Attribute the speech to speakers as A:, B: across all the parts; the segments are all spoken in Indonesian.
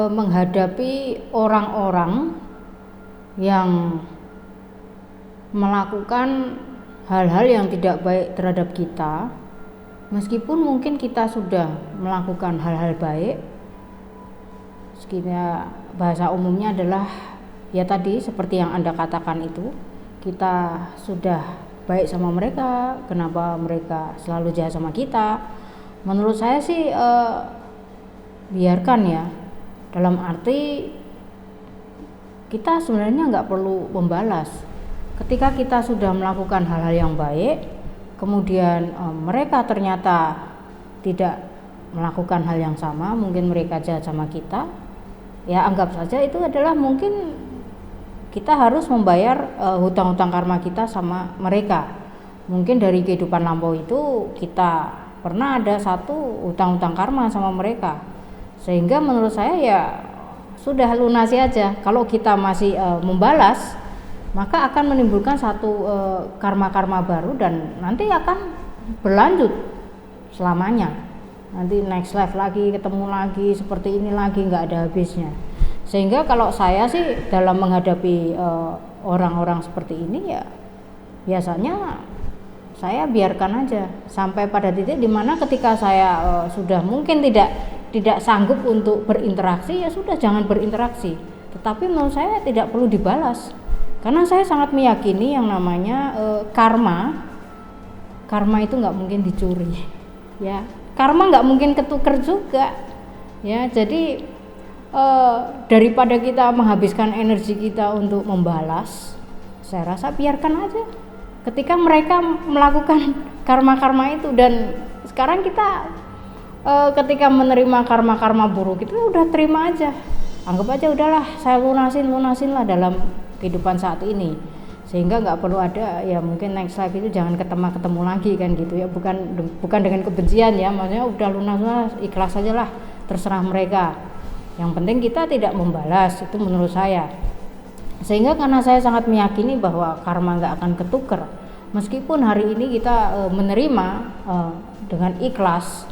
A: menghadapi orang-orang yang melakukan hal-hal yang tidak baik terhadap kita, meskipun mungkin kita sudah melakukan hal-hal baik. Sekiranya bahasa umumnya adalah ya tadi seperti yang Anda katakan itu, kita sudah baik sama mereka, kenapa mereka selalu jahat sama kita? Menurut saya sih biarkan ya, dalam arti kita sebenarnya nggak perlu membalas. Ketika kita sudah melakukan hal-hal yang baik, kemudian mereka ternyata tidak melakukan hal yang sama, mungkin mereka jahat sama kita, ya anggap saja itu adalah mungkin kita harus membayar hutang-hutang karma kita sama mereka. Mungkin dari kehidupan lampau itu kita pernah ada satu hutang-hutang karma sama mereka, sehingga menurut saya ya sudah lunasi aja. Kalau kita masih membalas, maka akan menimbulkan satu karma-karma baru dan nanti akan berlanjut selamanya. Nanti next life lagi, ketemu lagi, seperti ini lagi, nggak ada habisnya. Sehingga kalau saya sih dalam menghadapi orang-orang seperti ini ya biasanya saya biarkan aja sampai pada titik dimana ketika saya sudah mungkin tidak sanggup untuk berinteraksi, ya sudah jangan berinteraksi. Tetapi menurut saya tidak perlu dibalas, karena saya sangat meyakini yang namanya karma itu nggak mungkin dicuri, ya karma nggak mungkin ketuker juga, ya. Jadi daripada kita menghabiskan energi kita untuk membalas, saya rasa biarkan aja. Ketika mereka melakukan karma-karma itu, dan sekarang kita ketika menerima karma-karma buruk itu udah terima aja, anggap aja udahlah saya lunasin lah dalam kehidupan saat ini, sehingga nggak perlu ada ya mungkin next life itu jangan ketemu lagi kan gitu ya, bukan dengan kebencian ya, maksudnya udah lunas lah, ikhlas aja lah, terserah mereka, yang penting kita tidak membalas, itu menurut saya. Sehingga karena saya sangat meyakini bahwa karma nggak akan ketuker, meskipun hari ini kita menerima dengan ikhlas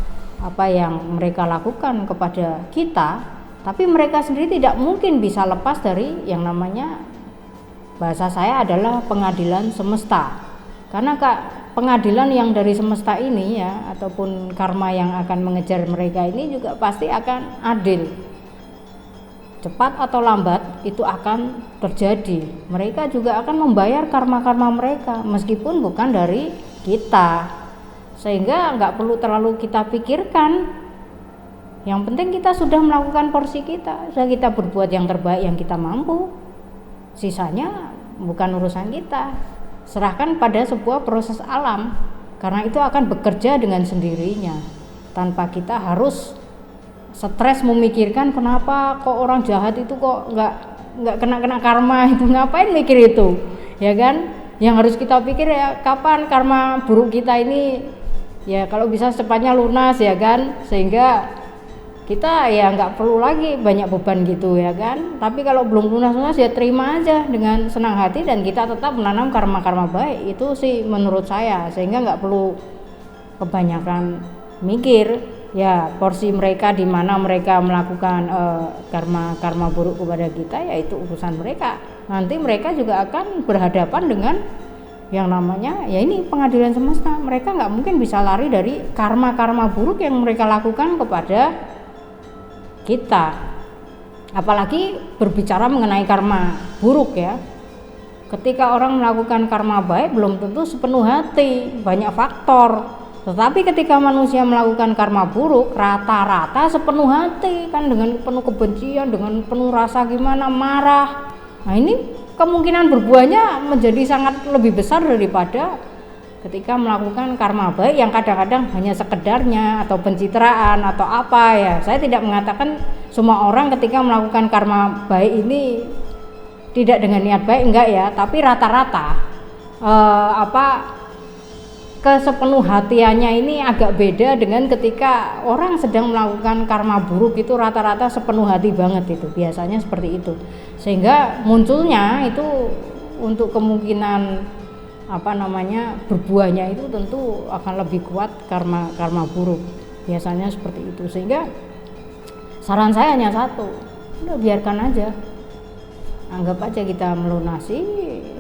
A: apa yang mereka lakukan kepada kita, tapi mereka sendiri tidak mungkin bisa lepas dari yang namanya, bahasa saya adalah pengadilan semesta. Karena pengadilan yang dari semesta ini ya, ataupun karma yang akan mengejar mereka ini juga pasti akan adil. Cepat atau lambat itu akan terjadi. Mereka juga akan membayar karma-karma mereka meskipun bukan dari kita. Sehingga nggak perlu terlalu kita pikirkan. Yang penting kita sudah melakukan porsi kita, sudah kita berbuat yang terbaik yang kita mampu. Sisanya bukan urusan kita. Serahkan pada sebuah proses alam, karena itu akan bekerja dengan sendirinya tanpa kita harus stres memikirkan kenapa kok orang jahat itu kok nggak kena karma itu, ngapain mikir itu, ya kan? Yang harus kita pikir ya kapan karma buruk kita ini ya kalau bisa secepatnya lunas, ya kan, sehingga kita ya nggak perlu lagi banyak beban gitu, ya kan. Tapi kalau belum lunas ya terima aja dengan senang hati dan kita tetap menanam karma-karma baik, itu sih menurut saya. Sehingga nggak perlu kebanyakan mikir ya porsi mereka di mana mereka melakukan karma buruk kepada kita, yaitu urusan mereka. Nanti mereka juga akan berhadapan dengan yang namanya ya ini pengadilan semesta. Mereka nggak mungkin bisa lari dari karma buruk yang mereka lakukan kepada kita. Apalagi berbicara mengenai karma buruk ya, ketika orang melakukan karma baik belum tentu sepenuh hati, banyak faktor. Tetapi ketika manusia melakukan karma buruk rata-rata sepenuh hati, kan dengan penuh kebencian, dengan penuh rasa gimana, marah. Nah ini kemungkinan berbuahnya menjadi sangat lebih besar daripada ketika melakukan karma baik yang kadang-kadang hanya sekedarnya atau pencitraan atau apa ya. Saya tidak mengatakan semua orang ketika melakukan karma baik ini tidak dengan niat baik, enggak ya, tapi rata-rata kesepenuh hatiannya ini agak beda dengan ketika orang sedang melakukan karma buruk, itu rata-rata sepenuh hati banget, itu biasanya seperti itu. Sehingga munculnya itu untuk kemungkinan berbuahnya itu tentu akan lebih kuat karma buruk, biasanya seperti itu. Sehingga saran saya hanya satu, udah biarkan aja, anggap aja kita melunasi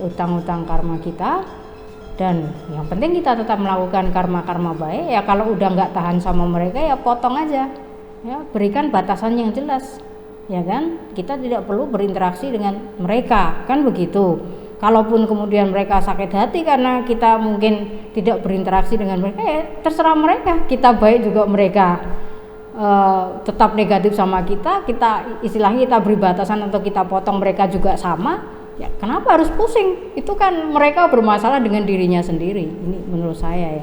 A: utang-utang karma kita, dan yang penting kita tetap melakukan karma-karma baik. Ya kalau udah nggak tahan sama mereka ya potong aja, ya berikan batasan yang jelas, ya kan, kita tidak perlu berinteraksi dengan mereka, kan begitu. Kalaupun kemudian mereka sakit hati karena kita mungkin tidak berinteraksi dengan mereka, ya terserah mereka, kita baik juga mereka tetap negatif sama kita istilahnya kita beri batasan atau kita potong mereka juga sama, ya kenapa harus pusing? Itu kan mereka bermasalah dengan dirinya sendiri, ini menurut saya ya.